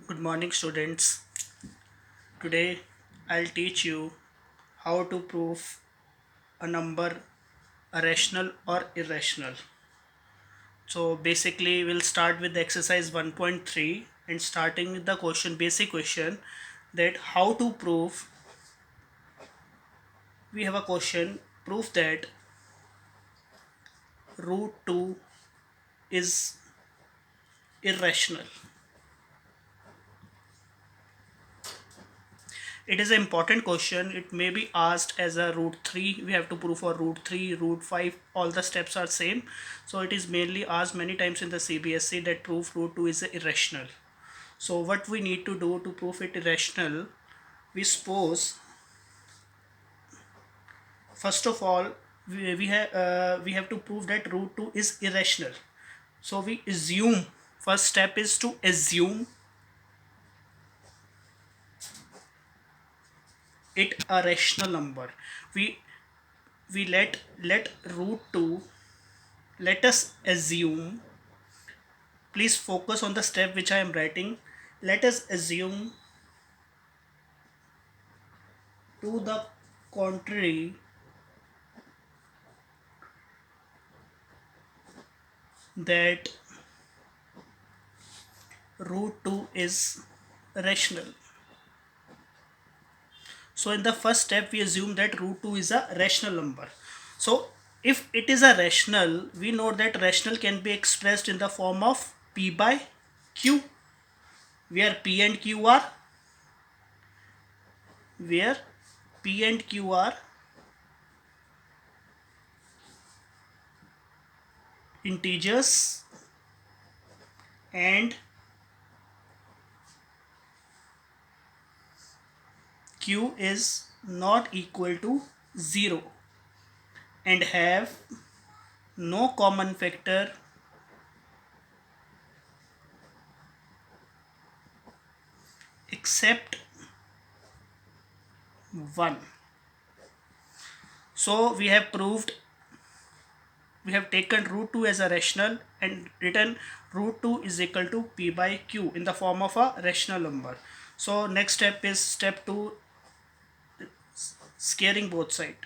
Good morning, students. Today I'll teach you how to prove a number a rational or irrational. So basically, we'll start with the exercise 1.3 and starting with the basic question that how to prove. We have a question prove that root 2 is irrational. It is an important question. It may be asked as a root 3. We have to prove for root 3, root 5. All the steps are same. So it is mainly asked many times in the CBSE that proof root 2 is irrational. So what we need to do to prove it irrational, we suppose first of all we have to prove that root 2 is irrational. So we assume, first step is to assume it a rational number. We let root 2, let us assume, please focus on the step which I am writing. Let us assume to the contrary that root 2 is rational. So in the first step we assume that root 2 is a rational number. So if it is a rational, we know that rational can be expressed in the form of p by q, where p and q are where p and q are integers and q is not equal to 0 and have no common factor except 1. So we have taken root 2 as a rational and written root 2 is equal to p by q in the form of a rational number. So next step is step 2, squaring both sides.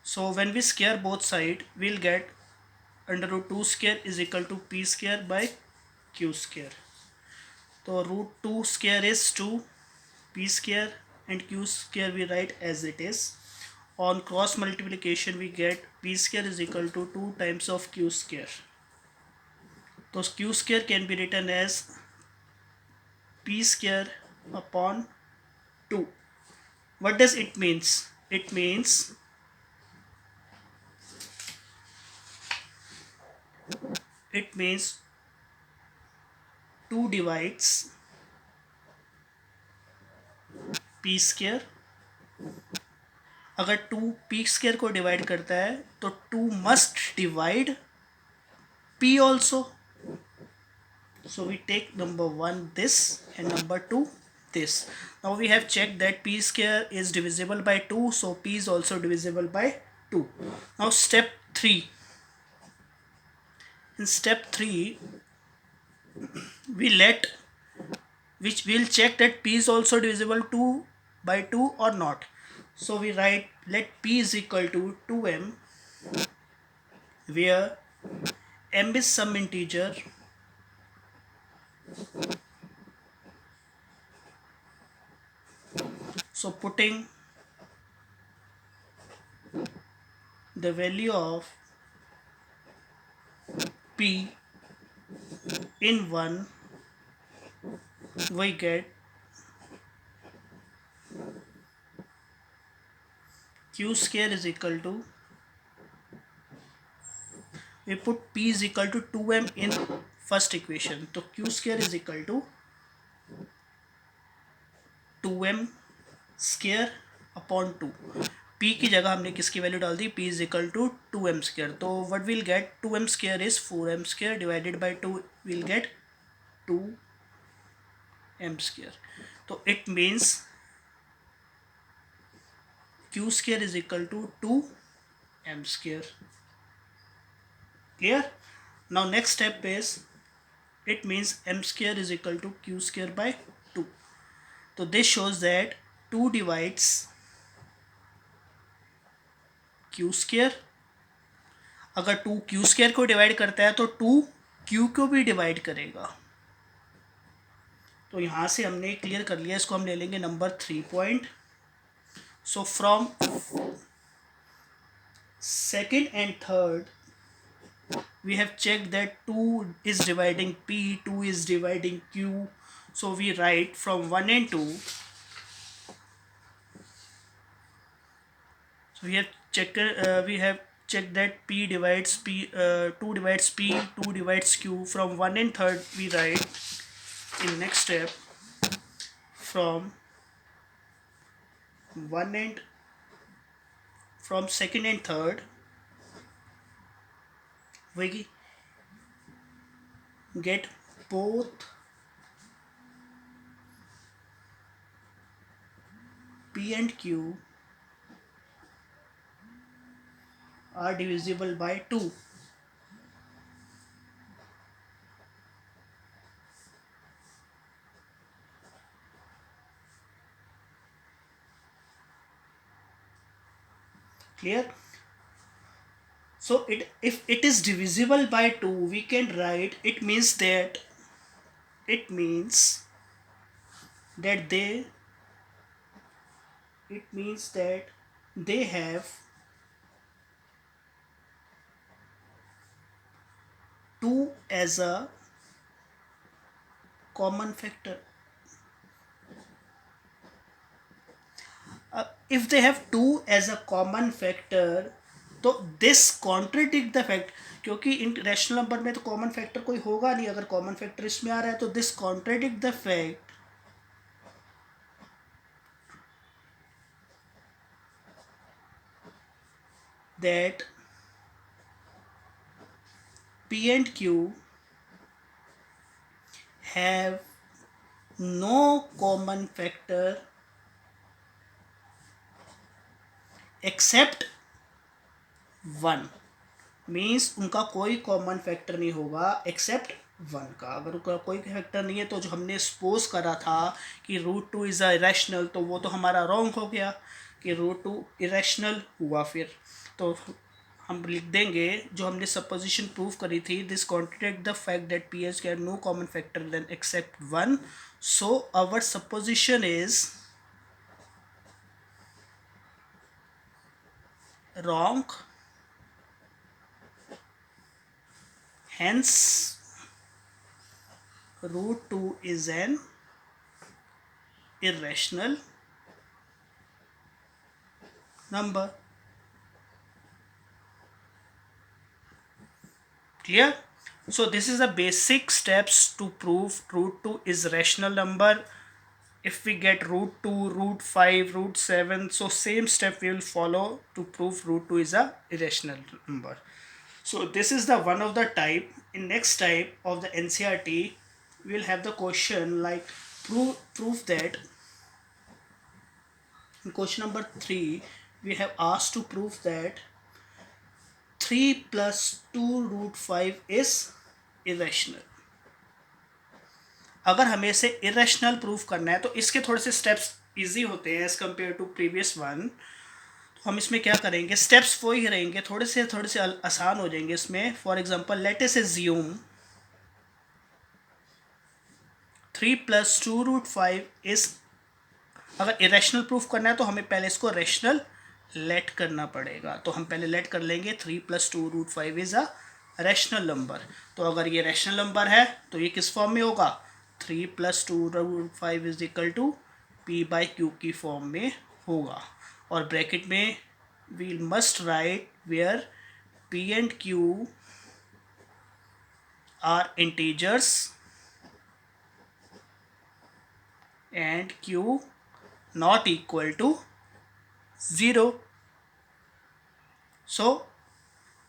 So when we square both sides, we'll get under root 2 square is equal to p square by q square. So root 2 square is 2, p square and q square we write as it is. On cross multiplication we get p square is equal to 2 times of q square. So q square can be written as p square upon 2. What does it means? It means 2 divides p square. अगर 2 p square को divide करता है तो 2 must divide p also. So we take number 1 this and number 2 this. Now we have checked that p square is divisible by 2, so p is also divisible by 2. Now step 3. In step 3 we let which we'll check that p is also divisible 2 by 2 or not. So we write let p is equal to 2m, where m is some integer so putting the value of p in 1, we get q square is equal to, we put p is equal to 2m in first equation, so q square is equal to 2m square upon 2. p की जगह हमने किसकी value डाल दी, p is equal to 2m square. तो what will get 2m square is 4m square divided by 2 will get 2m square. तो it means q square is equal to 2 m square. Clear? Now next step is, it means m square is equal to q square by 2. So this shows that 2 divides q square. अगर 2 q square को divide करता है तो 2 q को भी divide करेगा. तो यहाँ से हमने क्लियर कर लिया. इसको हम ले लेंगे number 3 point. So from second and third we have checked that 2 is dividing p, 2 is dividing q. So we write from 1 and 2. So we have checked that p divides p, 2 divides p, 2 divides q. From 1 and 3rd we write in next step from 1 and from 2nd and 3rd we get both p and q are divisible by 2. Clear? So if it is divisible by 2, we can write it means that they have 2 as a common factor. If they have 2 as a common factor, तो this contradict the fact, क्योंकि इन rational number में तो common factor कोई होगा नहीं. अगर common factor इसमें आ रहा है तो this contradict the fact that p and q have no common factor except 1. Means उनका कोई कॉमन फैक्टर नहीं होगा एक्सेप्ट 1 का. अगर उनका कोई फैक्टर नहीं है तो जो हमने सपोज करा था कि √2 इज़ अ इरेशनल, तो वो तो हमारा रॉन्ग हो गया कि √2 इरेशनल हुआ. फिर तो हम लिख देंगे जो हमने सपोजिशन प्रूव करी थी, this contradict the fact that p h can no common factor than except 1. So our supposition is wrong. Hence √2 is an irrational number. Clear? So this is the basic steps to prove √2 is rational number. If we get √2, √5, √7, so same step we will follow to prove √2 is a irrational number. So this is the one of the type. In next type of the NCERT, we will have the question like prove that. In question number 3, we have asked to prove that 3 plus 2 √5 is irrational. अगर हमें इसे irrational proof करना है तो इसके थोड़े से steps easy होते हैं as compare to previous one. तो हम इसमें क्या करेंगे, स्टेप्स वो ही रहेंगे, थोड़े से आसान हो जाएंगे इसमें. For example let us assume 3 plus 2 √5 is, अगर इरेशनल प्रूफ करना है तो हमें पहले इसको रेशनल लेट करना पड़ेगा. तो हम पहले लेट कर लेंगे 3 plus 2 √5 is a rational number. तो अगर ये रैशनल नंबर है तो ये किस फॉर्म में होगा, 3 plus 2 √5 is equal to p/q की फॉर्म में होगा. और ब्रैकेट में we must write where p and q are integers and q not equal to 0. So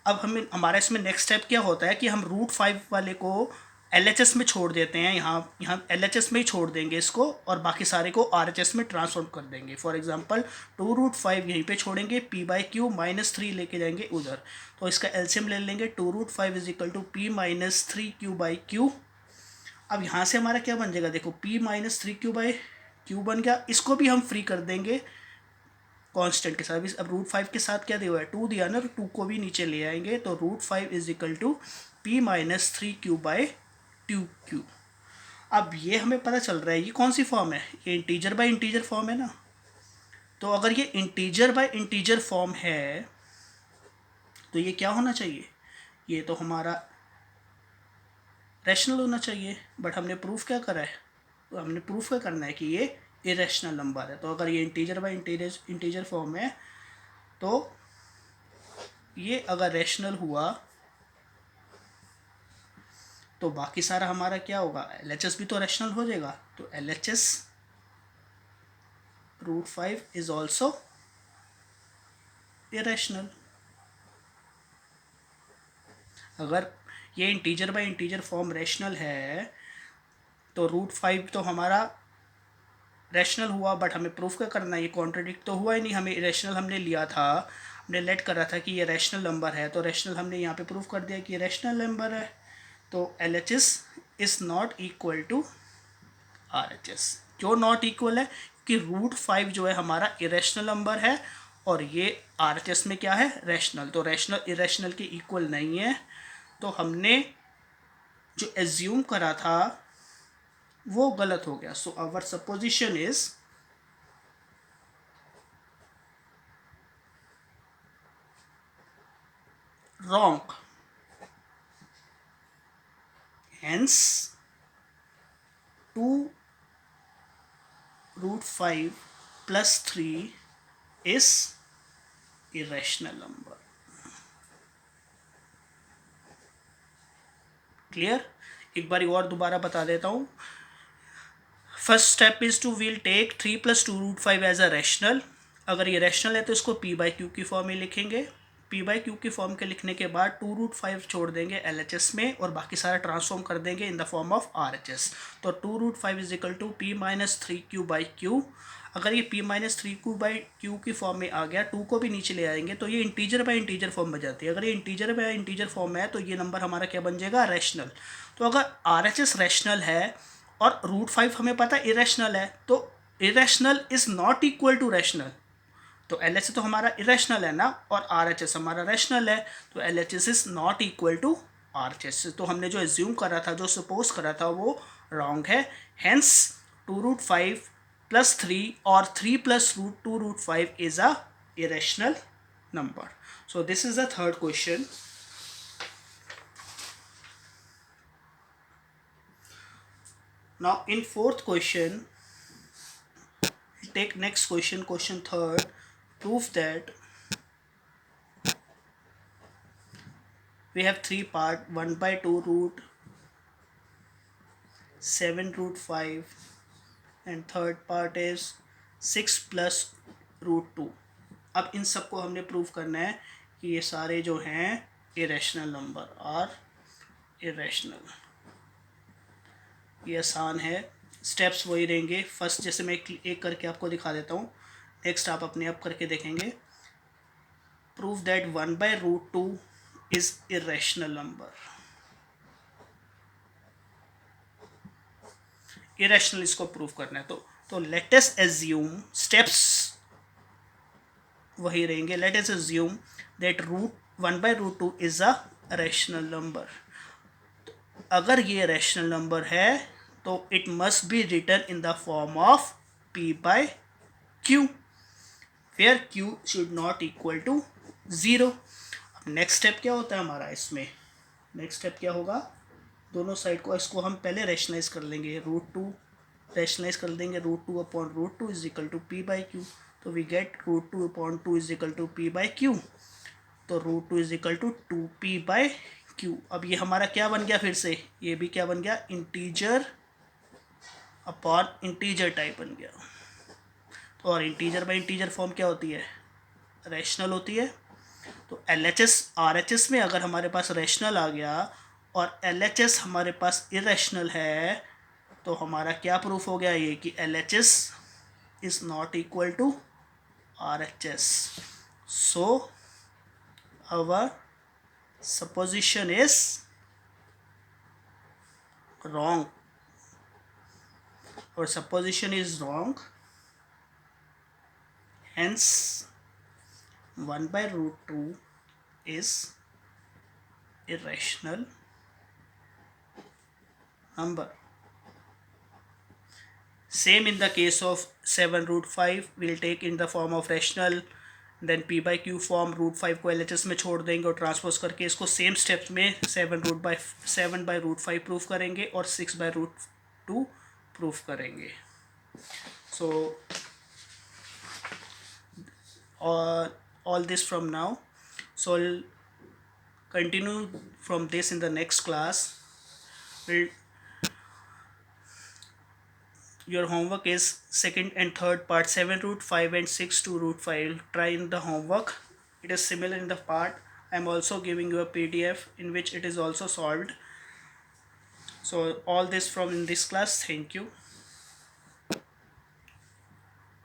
अब हमें हमारा इसमें नेक्स्ट स्टेप क्या होता है कि हम √5 वाले को LHS में छोड़ देते हैं, यहाँ LHS में ही छोड़ देंगे इसको, और बाकी सारे को RHS में ट्रांसफॉर्म कर देंगे। फॉर एग्जांपल 2√5 यहीं पे छोड़ेंगे, p/q -3 लेके जाएंगे उधर, तो इसका एलसीएम ले लेंगे। 2√5 इज इक्वल टू p-3q/q। अब यहाँ से हमारा क्या बन जाएगा, देखो p-3q/q बन गया। इसको भी हम फ्री कर देंगे कांस्टेंट के साथ। अब √5 के साथ क्या दिया हुआ है, 2 दिया ना, तो 2 को भी नीचे ले आएंगे, तो √5 इज इक्वल टू p-3q/2q। अब ये हमें पता चल रहा है ये कौन सी फॉर्म है, ये इंटीजर बाय इंटीजर फॉर्म है ना। तो अगर ये इंटीजर बाय इंटीजर फॉर्म है तो ये क्या होना चाहिए, ये तो हमारा रैशनल होना चाहिए। बट हमने प्रूफ क्या करा है, तो हमने प्रूफ क्या करना है कि ये इरेशनल नंबर है। तो अगर ये इंटीजर बाय इंटीजर फॉर्म है तो ये अगर रैशनल हुआ तो बाकी सारा हमारा क्या होगा, LHS भी तो रैशनल हो जाएगा। तो LHS √5 इज ऑल्सो इरेशनल। अगर ये integer by integer form rational है तो √5 तो हमारा रैशनल हुआ, बट हमें प्रूफ क्या करना है, ये कॉन्ट्रडिक्ट तो हुआ ही नहीं। हमें इरेशनल हमने लिया था, हमने लेट करा था कि ये रैशनल नंबर है, तो रैशनल हमने यहाँ पे प्रूफ कर दिया कि ये रैशनल नंबर है। तो LHS is not equal to RHS। क्यों नॉट इक्वल है, कि √5 जो है हमारा इरेशनल नंबर है और ये RHS में क्या है, रैशनल। तो रैशनल इरेशनल के इक्वल नहीं है, तो हमने जो एज्यूम करा था वो गलत हो गया। So our supposition is wrong. Hence 2√5 plus 3 is irrational number. Clear, एक बार और दोबारा बता देता हूँ। First step is to will take 3 + 2√5 as a rational. अगर ये रैशनल है तो इसको p/q की फॉर्म में लिखेंगे। p/q की फॉर्म के लिखने के बाद 2√5 छोड़ देंगे LHS में और बाकी सारा ट्रांसफॉर्म कर देंगे इन द फॉर्म ऑफ RHS। तो 2√5 इज इक्वल टू p-3q/q। अगर ये p-3q/q की फॉर्म में आ गया, 2 को भी नीचे ले आएंगे तो ये इंटीजर बाय इंटीजर फॉर्म बन जाती है। अगर ये इंटीजर बाय इंटीजर फॉर्म है तो ये नंबर हमारा क्या बन जाएगा, रैशनल। तो अगर RHS रैशनल है और √5 हमें पता है इरेशनल है, तो irrational is not equal to rational. तो LHS तो हमारा इरेशनल है ना, और RHS हमारा रैशनल है, तो LHS is not equal to RHS। तो हमने जो एज्यूम करा था, जो सपोज करा था, वो रॉन्ग है। हेंस 2√5 + 3 और 3 + 2√5 is a irrational number. So this is the third question. Now in fourth question, take next question, question third. Prove that we have 3 part, 1/2√7√5 and third part is 6 + √2। अब इन सबको हमने prove करना है कि ये सारे जो हैं इरेशनल नंबर और इरेशनल। ये आसान है, स्टेप्स वही रहेंगे। फर्स्ट जैसे मैं एक करके आपको दिखा देता हूँ, नेक्स्ट आप अपने आप करके देखेंगे। Prove that 1/√2 is irrational number. Irrational इसको प्रूव करना है, तो लेट अस एज्यूम, स्टेप्स वही रहेंगे। Let us assume that 1/√2 is a rational number. अगर ये रैशनल नंबर है तो it must be written in the form of p/q, where q should not equal to 0। अब नेक्स्ट स्टेप क्या होता है हमारा इसमें, नेक्स्ट स्टेप क्या होगा, दोनों साइड को इसको हम पहले रैशनलाइज कर लेंगे। √2 रैशनलाइज कर देंगे, √2/√2 इज इक्वल टू p/q। तो we get √2/2 is equal to p/q। तो √2 इज इक्वल टू 2p/q। अब ये हमारा क्या बन गया, फिर से ये भी क्या बन गया, इंटीजर अपॉन इंटीजर टाइप बन गया। तो और इंटीजर बाय इंटीजर फॉर्म क्या होती है, रैशनल होती है। तो LHS RHS में अगर हमारे पास रैशनल आ गया और LHS हमारे पास इरेशनल है, तो हमारा क्या प्रूफ हो गया ये कि LHS is not equal to RHS. So our supposition is wrong. Our supposition is wrong. Hence 1 by root 2 is irrational number. Same in the case of 7 root 5, we'll take in the form of rational, then p by q form root 5 को LHS में छोड़ देंगे और transpose करके इसको same steps में 7 by root 5 proof करेंगे और 6 बाई रूट 2 प्रूफ करेंगे. So all this from now. So I'll continue from this in the next class. Your homework is second and third part, 7 root 5 and 6 to root 5. Try in the homework. It is similar in the part. I am also giving you a PDF in which it is also solved. So all this from in this class. Thank you.